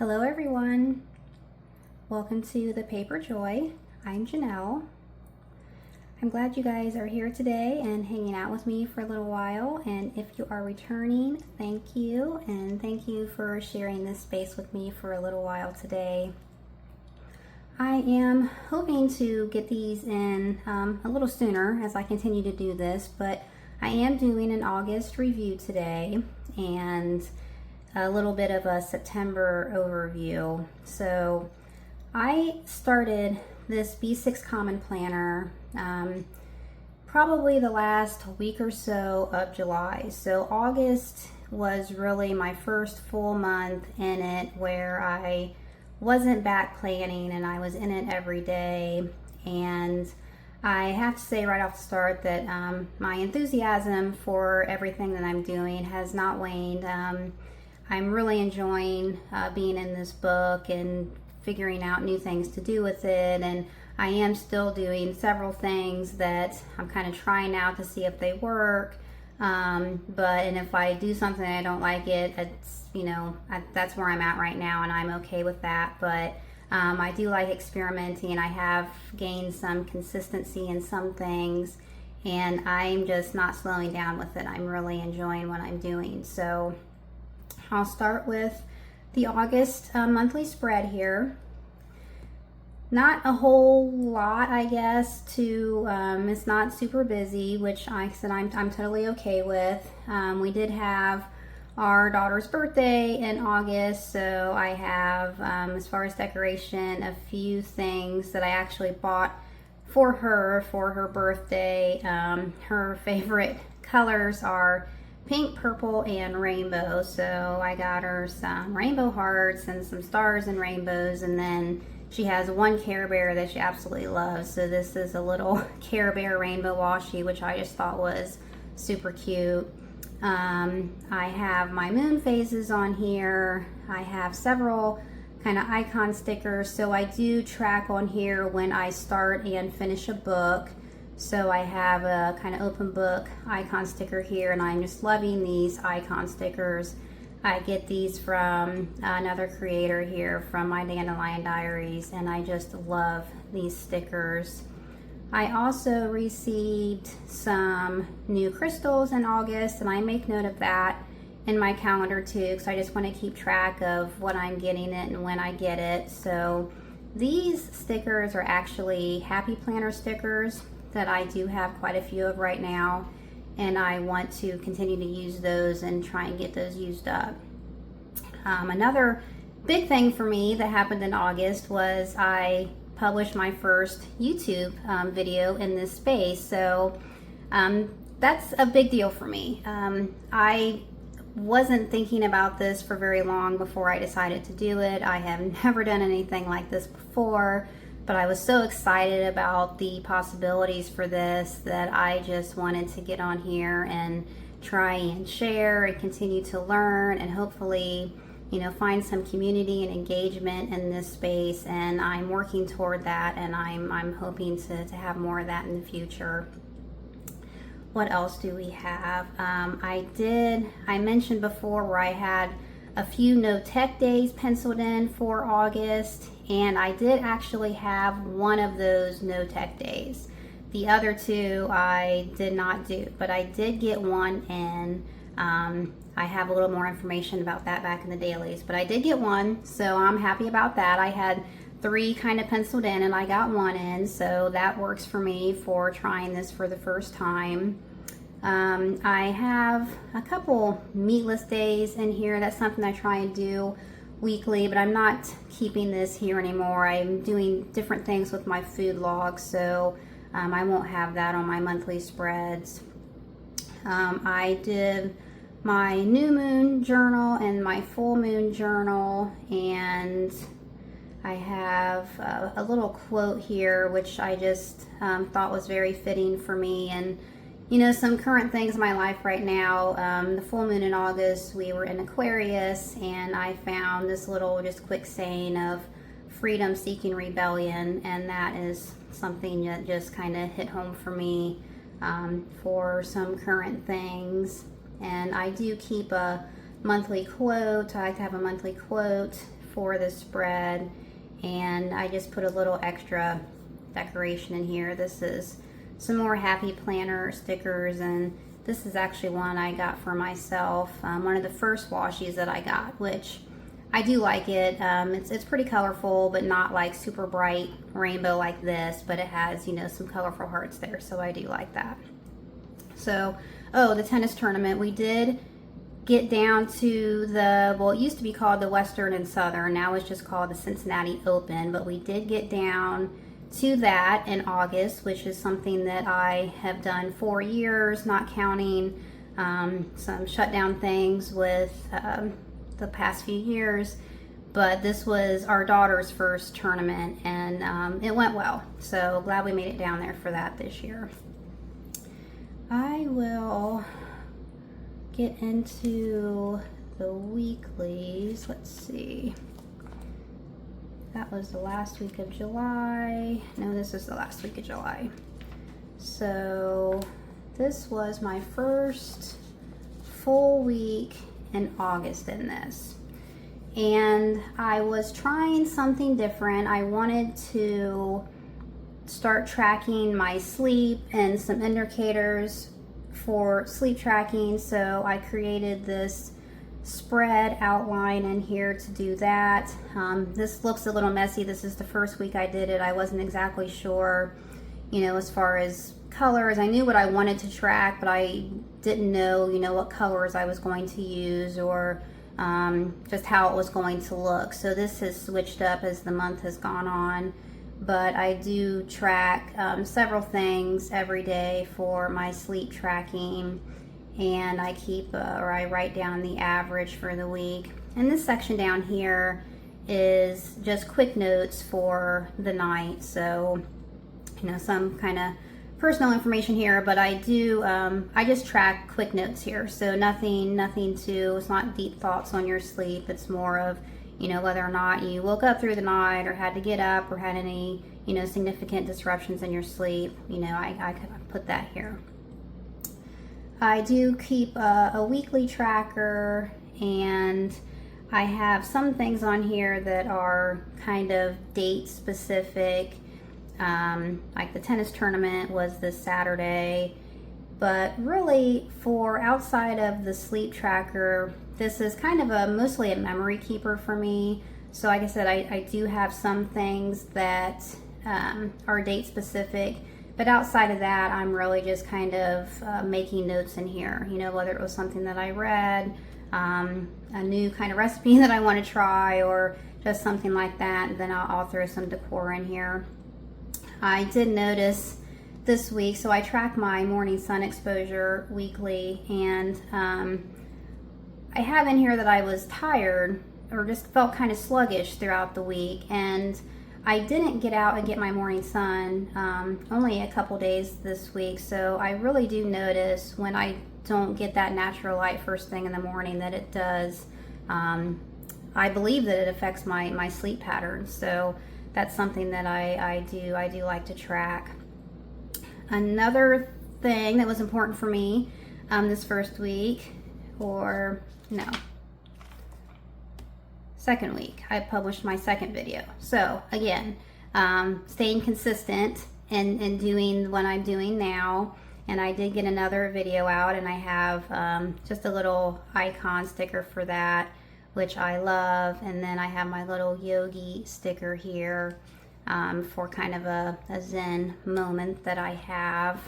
Hello everyone, welcome to the Paper Joy. I'm Janelle. I'm glad you guys are here today and hanging out with me for a little while, and if you are returning, thank you, and thank you for sharing this space with me for a little while today. I am hoping to get these in a little sooner as I continue to do this, but I am doing an August review today and a little bit of a September overview. So I started this B6 Common Planner probably the last week or so of July. So August was really my first full month in it where I wasn't back planning and I was in it every day. And I have to say right off the start that my enthusiasm for everything that I'm doing has not waned. I'm really enjoying being in this book and figuring out new things to do with it, and I am still doing several things that I'm kind of trying out to see if they work, and if I do something and I don't like it, it's, that's where I'm at right now, and I'm okay with that. But I do like experimenting. I have gained some consistency in some things, and I'm just not slowing down with it. I'm really enjoying what I'm doing. So I'll start with the August monthly spread here. Not a whole lot, I guess, it's not super busy, which I said I'm totally okay with. We did have our daughter's birthday in August, so I have, as far as decoration, a few things that I actually bought for her birthday. Her favorite colors are pink, purple, and rainbow. So I got her some rainbow hearts and some stars and rainbows, and then she has one Care Bear that she absolutely loves. So this is a little Care Bear rainbow washi, which I just thought was super cute. I have my moon phases on here. I have several kind of icon stickers. So I do track on here when I start and finish a book. So I have a kind of open book icon sticker here, and I'm just loving these icon stickers. I get these from another creator here from my Dandelion Diaries, and I just love these stickers. I also received some new crystals in August, and I make note of that in my calendar too, because I just want to keep track of what I'm getting it and when I get it. So these stickers are actually Happy Planner stickers that I do have quite a few of right now, and I want to continue to use those and try and get those used up. Another big thing for me that happened in August was I published my first YouTube video in this space. So that's a big deal for me. I wasn't thinking about this for very long before I decided to do it. I have never done anything like this before, but I was so excited about the possibilities for this that I just wanted to get on here and try and share and continue to learn and hopefully, find some community and engagement in this space. And I'm working toward that, and I'm hoping to have more of that in the future. What else do we have? I mentioned before where I had a few no tech days penciled in for August, and I did actually have one of those no tech days. The other two I did not do, but I did get one in. I have a little more information about that back in the dailies, but I did get one, so I'm happy about that. I had 3 kind of penciled in, and I got one in, so that works for me for trying this for the first time. I have a couple meatless days in here. That's something I try and do weekly, but I'm not keeping this here anymore. I'm doing different things with my food log, so I won't have that on my monthly spreads. I did my new moon journal and my full moon journal, and I have a little quote here which I just thought was very fitting for me. And some current things in my life right now. The full moon in August, we were in Aquarius, and I found this little just quick saying of freedom seeking rebellion, and that is something that just kind of hit home for me for some current things. And I do keep a monthly quote. I like to have a monthly quote for this spread, and I just put a little extra decoration in here. This is some more Happy Planner stickers, and this is actually one I got for myself, one of the first washies that I got, which I do like it. It's pretty colorful, but not like super bright rainbow like this, but it has, you know, some colorful hearts there, so I do like that. So, oh, the tennis tournament, we did get down to the, well, it used to be called the Western and Southern, now it's just called the Cincinnati Open, but we did get down to that in August, which is something that I have done for years, not counting some shutdown things with the past few years. But this was our daughter's first tournament, and it went well, so glad we made it down there for that this year. I will get into the weeklies. Let's see. That was the last week of July. No, this is the last week of July. So this was my first full week in August in this. And I was trying something different. I wanted to start tracking my sleep and some indicators for sleep tracking, so I created this spread outline in here to do that. This looks a little messy. This is the first week I did it. I wasn't exactly sure, you know, as far as colors. I knew what I wanted to track, but I didn't know, you know, what colors I was going to use, or just how it was going to look. So this has switched up as the month has gone on, but I do track several things every day for my sleep tracking, and I keep or I write down the average for the week. And this section down here is just quick notes for the night, so you know, some kind of personal information here, but I do I just track quick notes here, so nothing to, it's not deep thoughts on your sleep. It's more of, you know, whether or not you woke up through the night or had to get up or had any, you know, significant disruptions in your sleep. You know, I put that here. I do keep a weekly tracker, and I have some things on here that are kind of date specific. Like the tennis tournament was this Saturday, but really for outside of the sleep tracker, this is kind of mostly a memory keeper for me. So like I said, I do have some things that are date specific, but outside of that, I'm really just kind of making notes in here, you know, whether it was something that I read, a new kind of recipe that I want to try, or just something like that. And then I'll throw some decor in here. I did notice this week, so I track my morning sun exposure weekly, and I have in here that I was tired or just felt kind of sluggish throughout the week, and I didn't get out and get my morning sun only a couple days this week. So I really do notice when I don't get that natural light first thing in the morning that it does. I believe that it affects my sleep patterns. So that's something that I do like to track. Another thing that was important for me this first week, or no, second week, I published my second video. So again, staying consistent and doing what I'm doing now. And I did get another video out, and I have just a little icon sticker for that, which I love. And then I have my little yogi sticker here for kind of a zen moment that I have.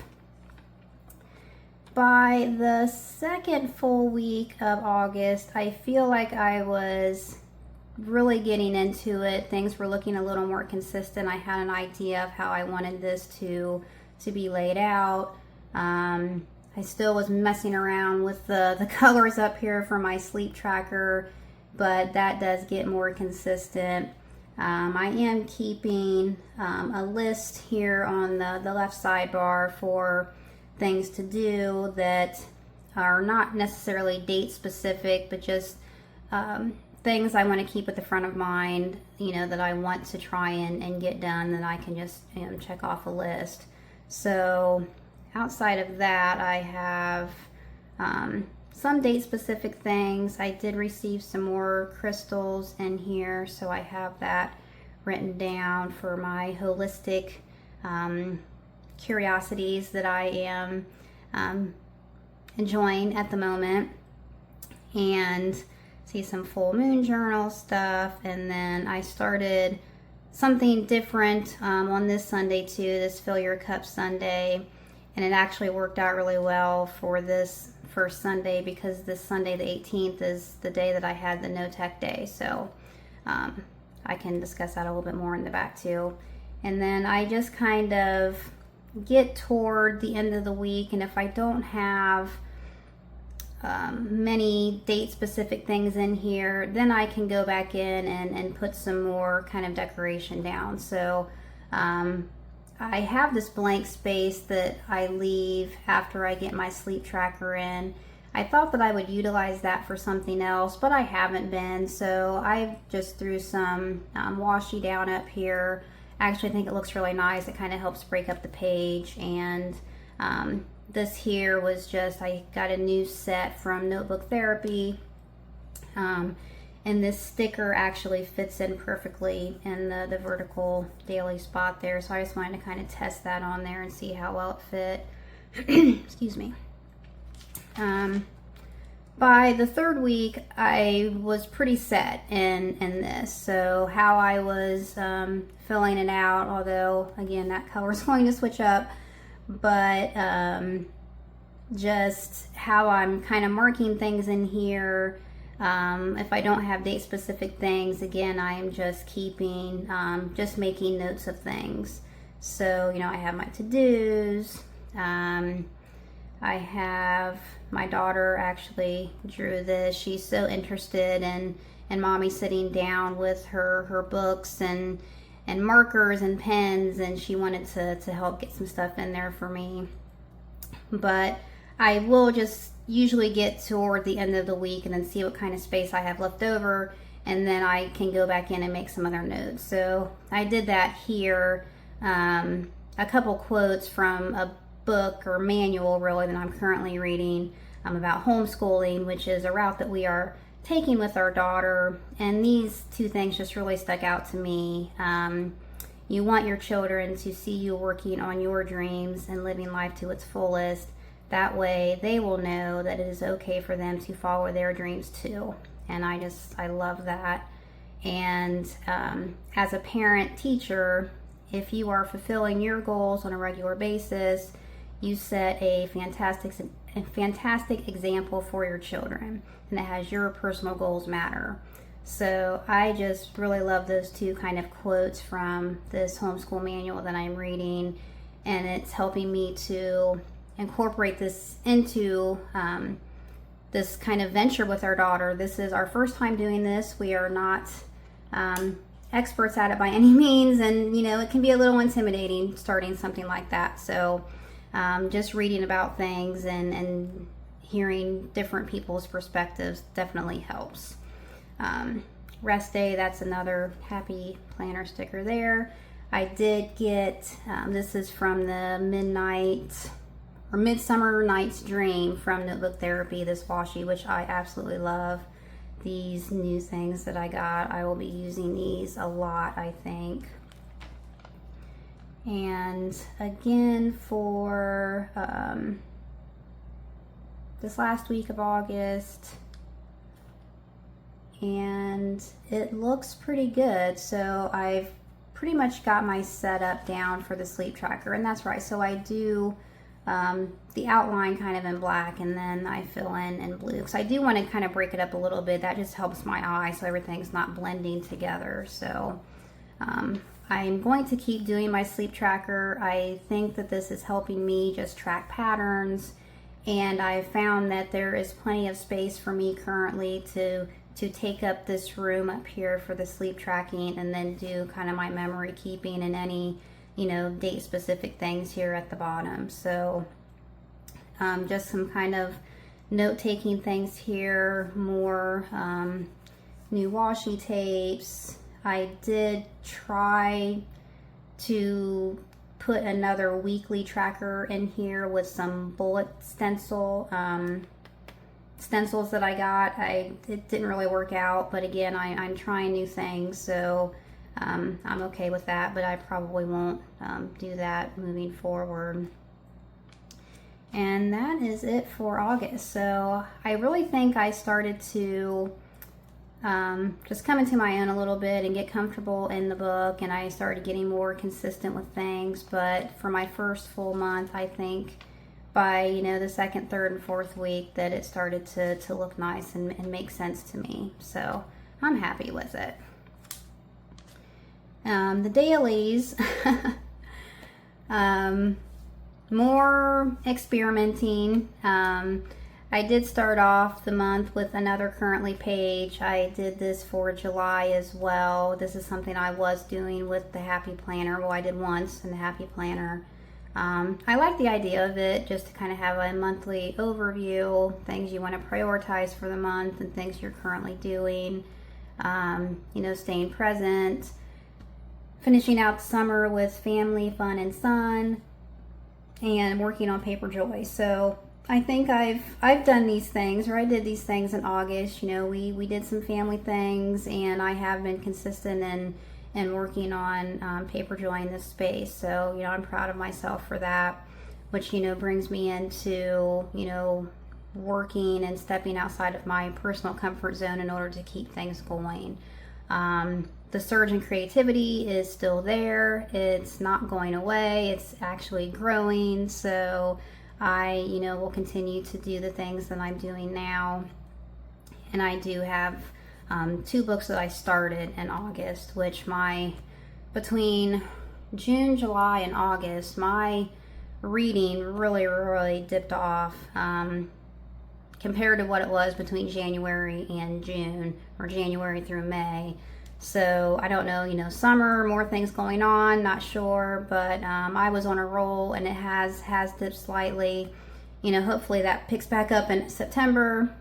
By the second full week of August, I feel like I was really getting into it. Things were looking a little more consistent. I had an idea of how I wanted this to be laid out. I still was messing around with the colors up here for my sleep tracker, but that does get more consistent. I am keeping a list here on the left sidebar for things to do that are not necessarily date specific, but just things I want to keep at the front of mind, you know, that I want to try and get done, that I can just, you know, check off a list. So outside of that, I have some date specific things. I did receive some more crystals in here, so I have that written down for my holistic curiosities that I am enjoying at the moment. And see some full moon journal stuff, and then I started something different on this Sunday too, this Fill Your Cup Sunday, and it actually worked out really well for this first Sunday because this Sunday the 18th is the day that I had the no tech day, so I can discuss that a little bit more in the back too. And then I just kind of get toward the end of the week, and if I don't have many date specific things in here, then I can go back in and put some more kind of decoration down. So I have this blank space that I leave after I get my sleep tracker in. I thought that I would utilize that for something else, but I haven't been, so I just threw some washi down up here. I actually think it looks really nice. It kind of helps break up the page. And this here was just, I got a new set from Notebook Therapy, and this sticker actually fits in perfectly in the vertical daily spot there, so I just wanted to kind of test that on there and see how well it fit. Excuse me. By the third week, I was pretty set in this, so how I was filling it out, although again that color is going to switch up, but just how I'm kind of marking things in here. If I don't have date specific things, again, I am just keeping, just making notes of things. So, you know, I have my to-dos. I have, my daughter actually drew this. She's so interested in mommy sitting down with her books and markers and pens, and she wanted to help get some stuff in there for me. But I will just usually get toward the end of the week and then see what kind of space I have left over, and then I can go back in and make some other notes. So I did that here. A couple quotes from a book or manual really that I'm currently reading about homeschooling, which is a route that we are taking with our daughter, and these two things just really stuck out to me. You want your children to see you working on your dreams and living life to its fullest. That way they will know that it is okay for them to follow their dreams too. And I love that. And as a parent teacher, if you are fulfilling your goals on a regular basis, you set a fantastic example for your children, and it has your personal goals matter. So I just really love those two kind of quotes from this homeschool manual that I'm reading, and it's helping me to incorporate this into this kind of venture with our daughter. This is our first time doing this. We are not experts at it by any means, and you know, it can be a little intimidating starting something like that. So just reading about things and hearing different people's perspectives definitely helps. Rest day, that's another happy planner sticker there. I did get, this is from the Midsummer Night's Dream from Notebook Therapy, this washi, which I absolutely love. These new things that I got, I will be using these a lot, I think. And again, for this last week of August, and it looks pretty good. So I've pretty much got my setup down for the sleep tracker, and that's right. So I do the outline kind of in black, and then I fill in blue, because I do want to kind of break it up a little bit. That just helps my eye so everything's not blending together. So I'm going to keep doing my sleep tracker. I think that this is helping me just track patterns, and I found that there is plenty of space for me currently to take up this room up here for the sleep tracking, and then do kind of my memory keeping and any, you know, date specific things here at the bottom. So just some kind of note taking things here, more new washi tapes. I did try to put another weekly tracker in here with some bullet stencil stencils that I got, it didn't really work out, but again, I'm trying new things, so I'm okay with that, but I probably won't do that moving forward. And that is it for August. So I really think I started to just come into my own a little bit and get comfortable in the book, and I started getting more consistent with things. But for my first full month, I think by the second, third, and fourth week that it started to look nice and make sense to me. So I'm happy with it. The dailies, more experimenting. I did start off the month with another currently page. I did this for July as well. This is something I was doing with the Happy Planner. Well, I did once in the Happy Planner. I like the idea of it, just to kind of have a monthly overview, things you want to prioritize for the month and things you're currently doing, staying present, finishing out the summer with family, fun, and sun, and working on Paper Joy. So I think I've done these things, or I did these things in August. We did some family things, and I have been consistent in working on Paper Joy in this space. So I'm proud of myself for that, which brings me into working and stepping outside of my personal comfort zone in order to keep things going. The surge in creativity is still there. It's not going away. It's actually growing. So I, will continue to do the things that I'm doing now. And I do have 2 books that I started in August, which between June, July, and August, my reading really dipped off compared to what it was between January and June, or January through May. So I don't know, summer, more things going on, not sure, but I was on a roll, and it has dipped slightly. Hopefully that picks back up in September,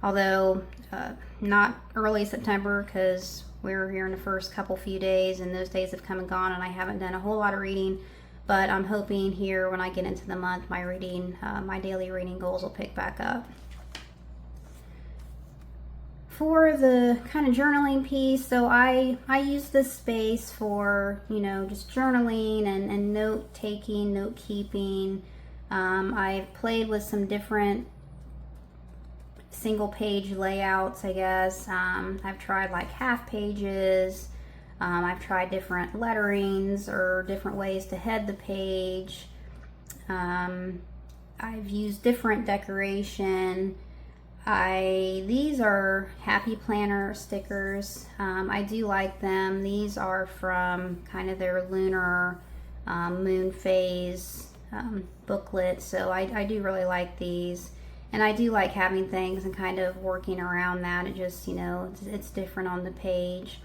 although not early September, because we're here in the first few days, and those days have come and gone, and I haven't done a whole lot of reading. But I'm hoping here when I get into the month, my reading, my daily reading goals will pick back up. For the kind of journaling piece, so I use this space for just journaling and note taking, note keeping. I've played with some different single page layouts, I guess. I've tried like half pages. I've tried different letterings or different ways to head the page. I've used different decoration. These are Happy Planner stickers. I do like them. These are from kind of their lunar moon phase booklet, so I do really like these. And I do like having things and kind of working around that. It just, it's different on the page.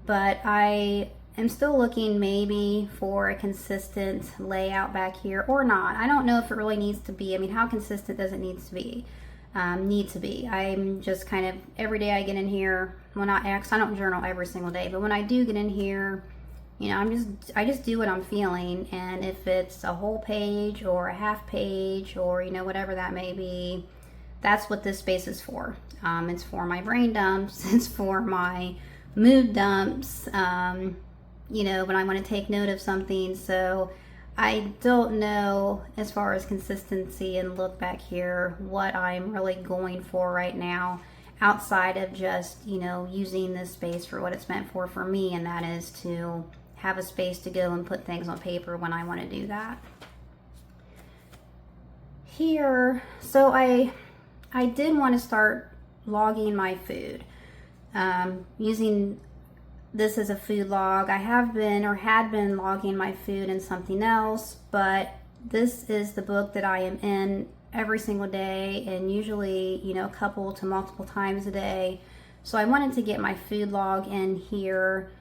But I am still looking maybe for a consistent layout back here, or not. I don't know if it really needs to be. I mean, how consistent does it need to be? I'm just kind of, every day I get in here, I don't journal every single day, but when I do get in here, I just do what I'm feeling. And if it's a whole page or a half page or, whatever that may be, that's what this space is for. It's for my brain dumps. It's for my mood dumps, when I want to take note of something. So I don't know, as far as consistency and look back here, what I'm really going for right now, outside of just, using this space for what it's meant for me, and that is to have a space to go and put things on paper when I want to do that. Here, so I did want to start logging my food, using this is a food log. I had been logging my food in something else, but this is the book that I am in every single day, and usually, a couple to multiple times a day. So I wanted to get my food log in here.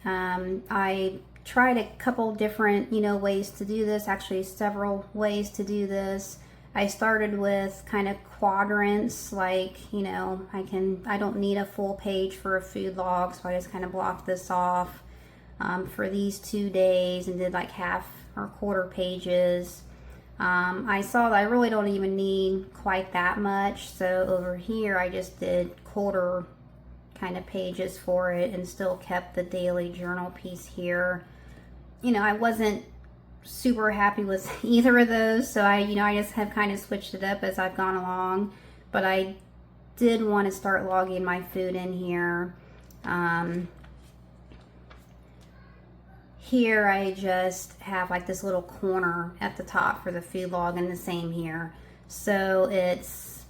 I tried a couple different, ways to do this, actually several ways to do this. I started with kind of quadrants, like, I don't need a full page for a food log, so I just kind of blocked this off for these 2 days and did like half or quarter pages. I saw that I really don't even need quite that much, so over here I just did quarter kind of pages for it and still kept the daily journal piece here. You know, I wasn't super happy with either of those, so I just have kind of switched it up as I've gone along, but I did want to start logging my food in here. Here I just have like this little corner at the top for the food log, and the same here. So it's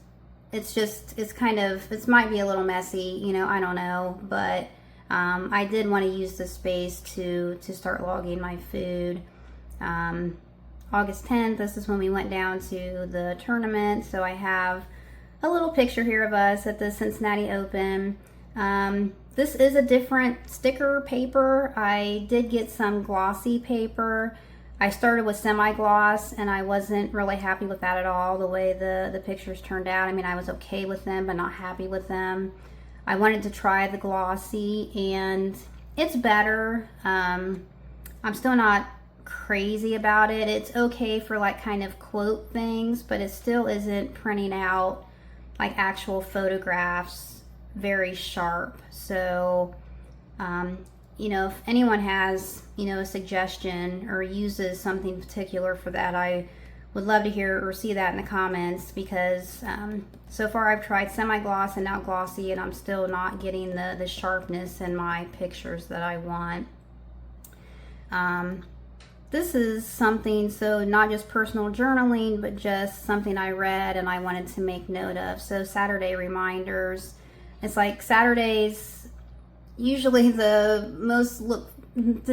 kind of, it might be a little messy, you know, I don't know, but I did want to use the space to start logging my food. August 10th, this is when we went down to the tournament, so I have a little picture here of us at the Cincinnati Open. This is a different sticker paper. I did get some glossy paper. I started with semi-gloss and I wasn't really happy with that at all, the way the pictures turned out. I mean, I was okay with them, but not happy with them. I wanted to try the glossy and it's better. I'm still not crazy about it. It's okay for like kind of quote things, but it still isn't printing out like actual photographs very sharp. So you know, if anyone has, you know, a suggestion or uses something particular for that, I would love to hear or see that in the comments, because so far I've tried semi-gloss and now glossy, and I'm still not getting the sharpness in my pictures that I want. This is something, so not just personal journaling, but just something I read and I wanted to make note of. So Saturday reminders. It's like Saturdays, usually the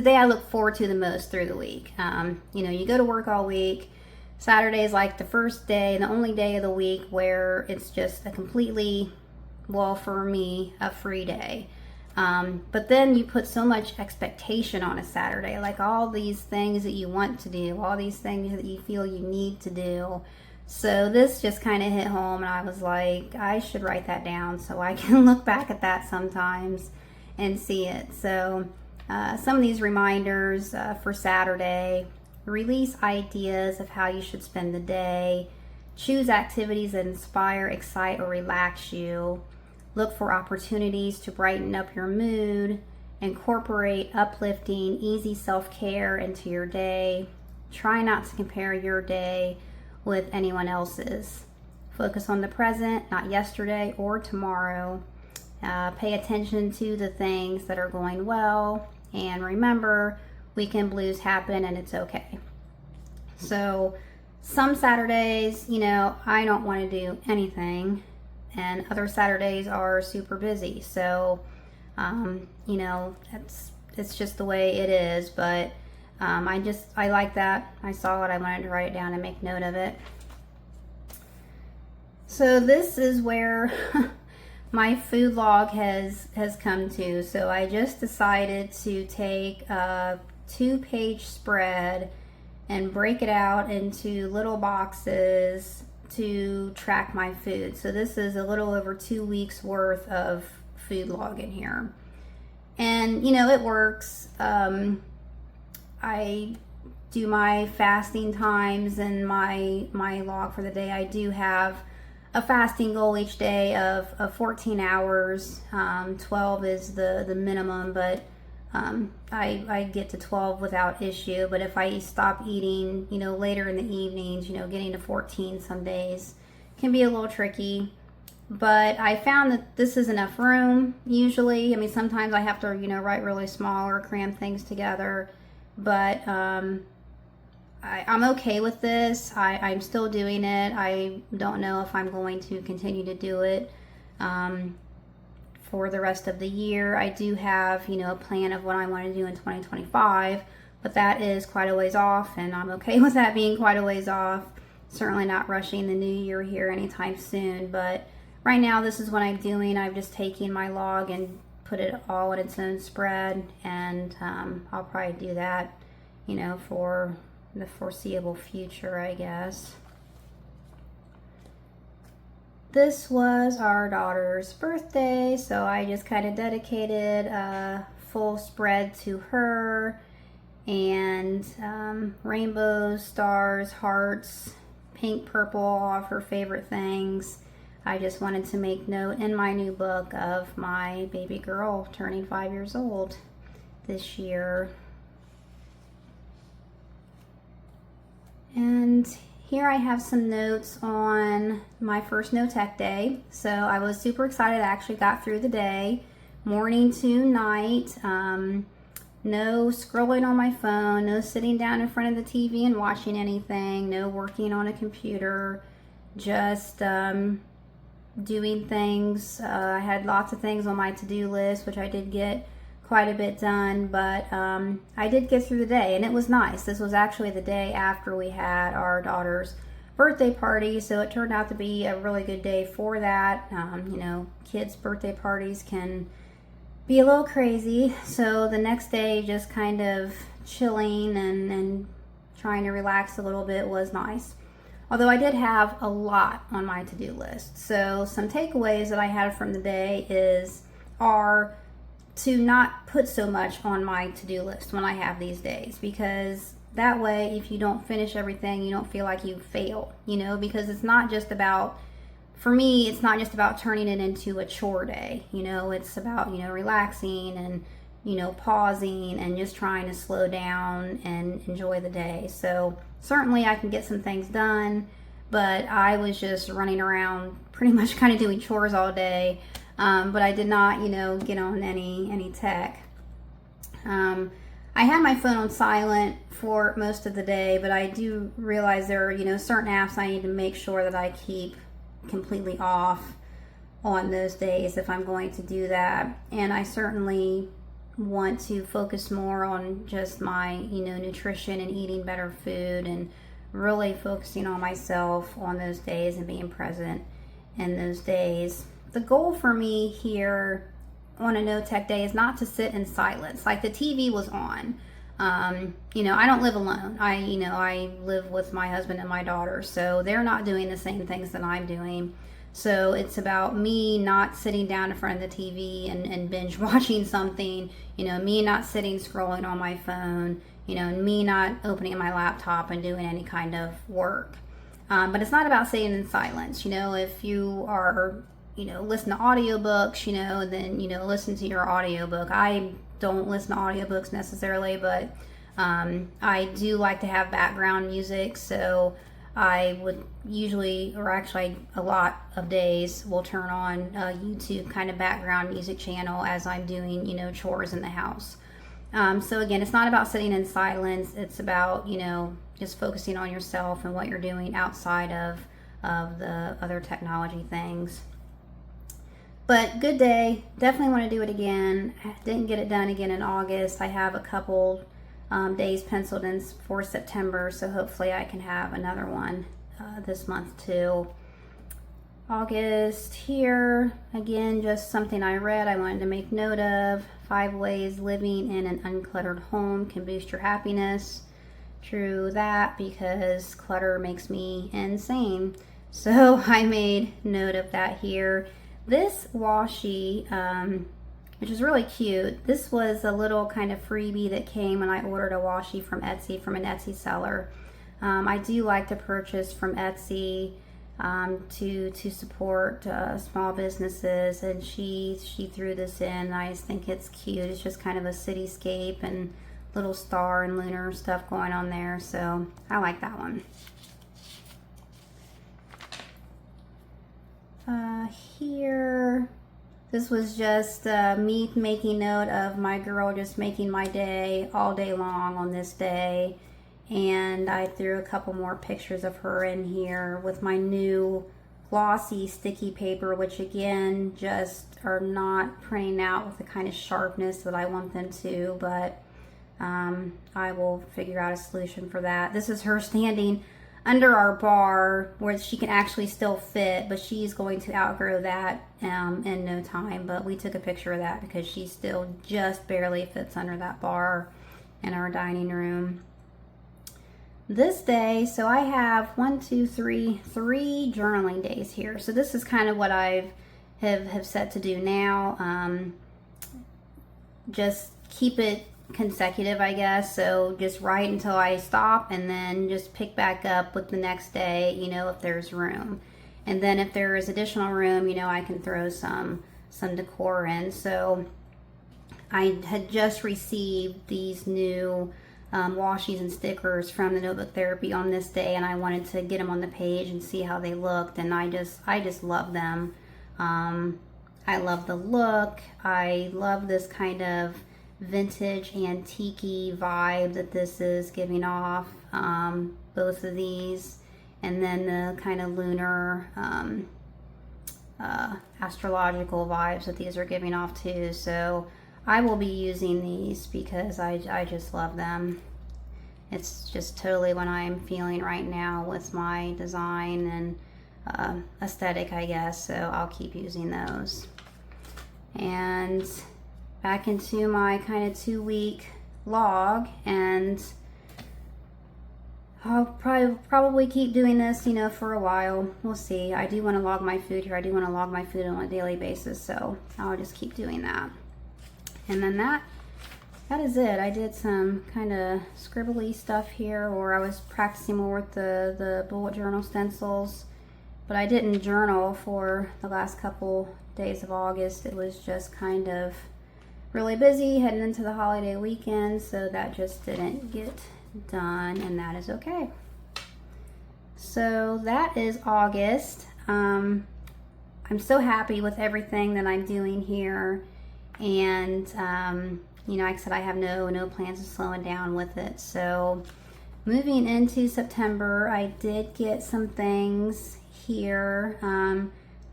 day I look forward to the most through the week. You know, you go to work all week. Saturday is like the first day, the only day of the week where it's just a completely, well, for me, a free day. But then you put so much expectation on a Saturday, like all these things that you want to do, all these things that you feel you need to do. So this just kind of hit home, and I was like, I should write that down so I can look back at that sometimes and see it. So some of these reminders for Saturday: release ideas of how you should spend the day, choose activities that inspire, excite, or relax you, look for opportunities to brighten up your mood, incorporate uplifting, easy self-care into your day, try not to compare your day with anyone else's, focus on the present, not yesterday or tomorrow, pay attention to the things that are going well, and remember, weekend blues happen and it's okay. So some Saturdays, you know, I don't want to do anything, and other Saturdays are super busy. So you know, it's just the way it is. But I like that. I saw it, I wanted to write it down and make note of it. So this is where my food log has come to. So I just decided to take a 2-page spread and break it out into little boxes to track my food. So this is a little over 2 weeks worth of food log in here. And you know, it works. I do my fasting times and my log for the day. I do have a fasting goal each day of 14 hours. 12 is the minimum, but I get to 12 without issue. But if I stop eating, you know, later in the evenings, you know, getting to 14 some days can be a little tricky. But I found that this is enough room usually. I mean, sometimes I have to, you know, write really small or cram things together. But I'm okay with this. I'm still doing it. I don't know if I'm going to continue to do it for the rest of the year. I do have, you know, a plan of what I want to do in 2025, but that is quite a ways off, and I'm okay with that being quite a ways off. Certainly not rushing the new year here anytime soon, but right now this is what I'm doing. I've just taken my log and put it all in its own spread, and I'll probably do that, you know, for the foreseeable future, I guess. This was our daughter's birthday, so I just kind of dedicated a full spread to her. and rainbows, stars, hearts, pink, purple, all of her favorite things. I just wanted to make note in my new book of my baby girl turning 5 years old this year. And here I have some notes on my first No Tech Day. So I was super excited. I actually got through the day, morning to night. No scrolling on my phone, no sitting down in front of the TV and watching anything, no working on a computer, just doing things. I had lots of things on my to-do list, which I did get quite a bit done, but I did get through the day, and it was nice. This was actually the day after we had our daughter's birthday party, so it turned out to be a really good day for that. You know, kids' birthday parties can be a little crazy, so the next day just kind of chilling and trying to relax a little bit was nice. Although I did have a lot on my to-do list. So some takeaways that I had from the day are to not put so much on my to-do list when I have these days, because that way if you don't finish everything, you don't feel like you fail, you know, because it's not just about, for me, it's not just about turning it into a chore day, you know, it's about, you know, relaxing and, you know, pausing and just trying to slow down and enjoy the day. So certainly I can get some things done, but I was just running around pretty much kind of doing chores all day. But I did not, you know, get on any tech. I had my phone on silent for most of the day, but I do realize there are, you know, certain apps I need to make sure that I keep completely off on those days if I'm going to do that. And I certainly want to focus more on just my, you know, nutrition and eating better food and really focusing on myself on those days and being present in those days. The goal for me here on a no tech day is not to sit in silence. Like the TV was on. You know, I don't live alone. I live with my husband and my daughter, so they're not doing the same things that I'm doing. So it's about me not sitting down in front of the TV and binge watching something, you know, me not sitting scrolling on my phone, you know, and me not opening my laptop and doing any kind of work. But it's not about sitting in silence. You know, if you are, you know, listen to audiobooks, you know, then, you know, listen to your audiobook. I don't listen to audiobooks necessarily, but I do like to have background music, so I would usually, or actually a lot of days, will turn on a YouTube kind of background music channel as I'm doing, you know, chores in the house. So again, it's not about sitting in silence. It's about, you know, just focusing on yourself and what you're doing outside of the other technology things. But good day. Definitely want to do it again. I didn't get it done again in August. I have a couple days penciled in for September, so hopefully I can have another one this month too. August here, again, just something I read I wanted to make note of. 5 ways living in an uncluttered home can boost your happiness. True that, because clutter makes me insane. So I made note of that here. This washi, which is really cute, this was a little kind of freebie that came when I ordered a washi from Etsy, from an Etsy seller. I do like to purchase from Etsy to support small businesses, and she threw this in. I just think it's cute. It's just kind of a cityscape and little star and lunar stuff going on there, so I like that one. Here, this was just me making note of my girl just making my day all day long on this day, and I threw a couple more pictures of her in here with my new glossy sticky paper, which again just are not printing out with the kind of sharpness that I want them to, but I will figure out a solution for that. This is her standing under our bar where she can actually still fit, but she's going to outgrow that in no time. But we took a picture of that because she still just barely fits under that bar in our dining room. This day, so I have 3 journaling days here. So this is kind of what I have set to do now. Just keep it consecutive, I guess. So just write until I stop and then just pick back up with the next day, you know, if there's room. And then if there is additional room, you know, I can throw some decor in. So I had just received these new washies and stickers from the Notebook Therapy on this day, and I wanted to get them on the page and see how they looked, and I just love them. I love the look. I love this kind of vintage antique-y vibe that this is giving off, both of these, and then the kind of lunar astrological vibes that these are giving off too. So I will be using these because I just love them. It's just totally what I'm feeling right now with my design and aesthetic, I guess. So I'll keep using those. And back into my kind of 2-week log, and I'll probably keep doing this, you know, for a while. We'll see. I do want to log my food here. I do want to log my food on a daily basis, so I'll just keep doing that. And then that is it. I did some kind of scribbly stuff here, or I was practicing more with the bullet journal stencils, but I didn't journal for the last couple days of August. It was just kind of really busy heading into the holiday weekend, so that just didn't get done, and that is okay. So that is August. I'm so happy with everything that I'm doing here, and you know, like I said, I have no plans of slowing down with it. So moving into September, I did get some things here.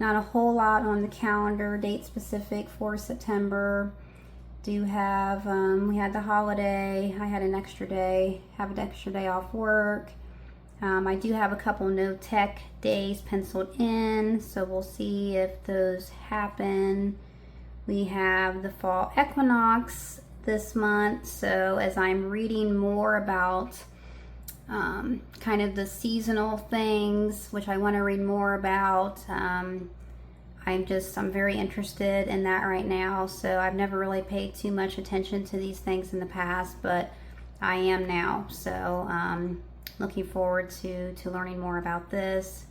Not a whole lot on the calendar, date specific for September. Do have, we had the holiday, I had an extra day, have an extra day off work. I do have a couple no tech days penciled in, so we'll see if those happen. We have the fall equinox this month, so as I'm reading more about kind of the seasonal things, which I want to read more about, I'm very interested in that right now. So I've never really paid too much attention to these things in the past, but I am now. So looking forward to learning more about this.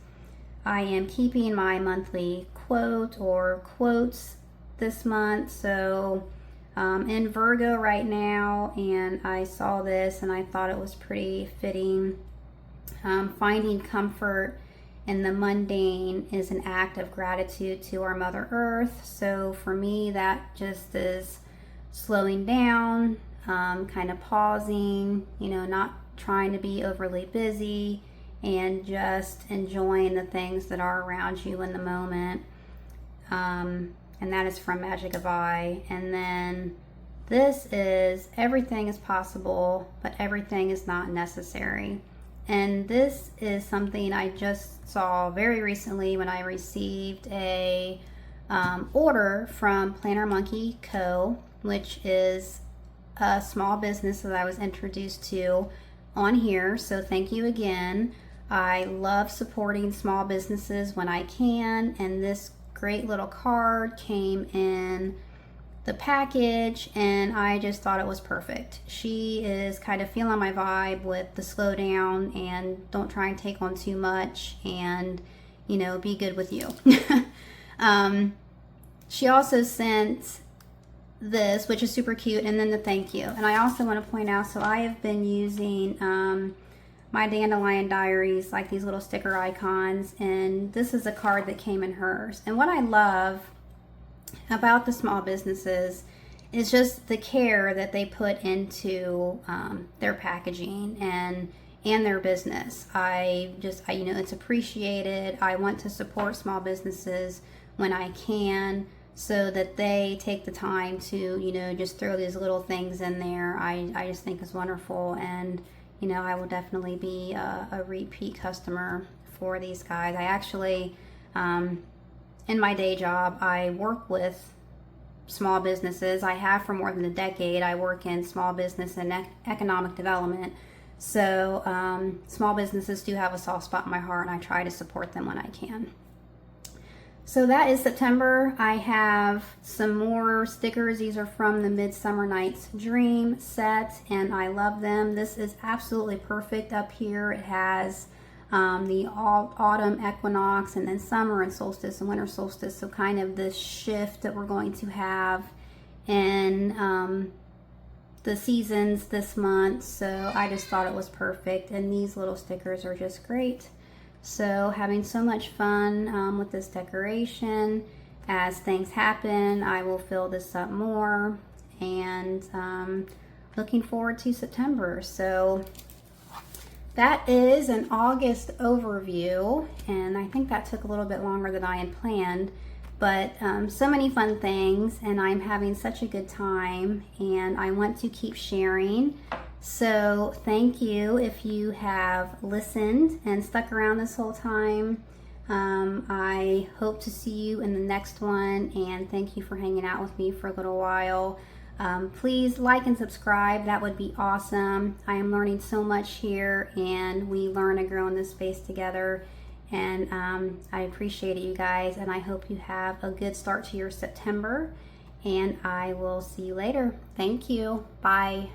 I am keeping my monthly quote or quotes this month. So in Virgo right now, and I saw this and I thought it was pretty fitting. Finding comfort in the mundane is an act of gratitude to our Mother Earth. So for me, that just is slowing down, kind of pausing, you know, not trying to be overly busy, and just enjoying the things that are around you in the moment. And that is from Magic of I. And then this is everything is possible, but everything is not necessary. And this is something I just saw very recently when I received a order from Planner Monkey Co., which is a small business that I was introduced to on here. So thank you again. I love supporting small businesses when I can, and this great little card came in the package, and I just thought it was perfect. She is kind of feeling my vibe with the slow down and don't try and take on too much, and you know, be good with you. She also sent this, which is super cute, and then the thank you. And I also want to point out, so I have been using my Dandelion Diaries, like these little sticker icons, and this is a card that came in hers. And what I love about the small businesses is just the care that they put into their packaging and their business. I you know, it's appreciated. I want to support small businesses when I can, so that they take the time to, you know, just throw these little things in there. I just think is wonderful, and you know, I will definitely be a repeat customer for these guys. I actually, in my day job, I work with small businesses. I have for more than a decade. I work in small business and economic development. So small businesses do have a soft spot in my heart, and I try to support them when I can. So that is September. I have some more stickers. These are from the Midsummer Night's Dream set, and I love them. This is absolutely perfect up here. It has the autumn equinox, and then summer and solstice and winter solstice. So kind of this shift that we're going to have in the seasons this month. So I just thought it was perfect, and these little stickers are just great. So having so much fun with this decoration. As things happen, I will fill this up more, and looking forward to September. So that is an August overview, and I think that took a little bit longer than I had planned, but so many fun things, and I'm having such a good time, and I want to keep sharing. So thank you if you have listened and stuck around this whole time. I hope to see you in the next one, and thank you for hanging out with me for a little while. Please like and subscribe. That would be awesome. I am learning so much here, and we learn and grow in this space together, and I appreciate it, you guys, and I hope you have a good start to your September, and I will see you later. Thank you. Bye.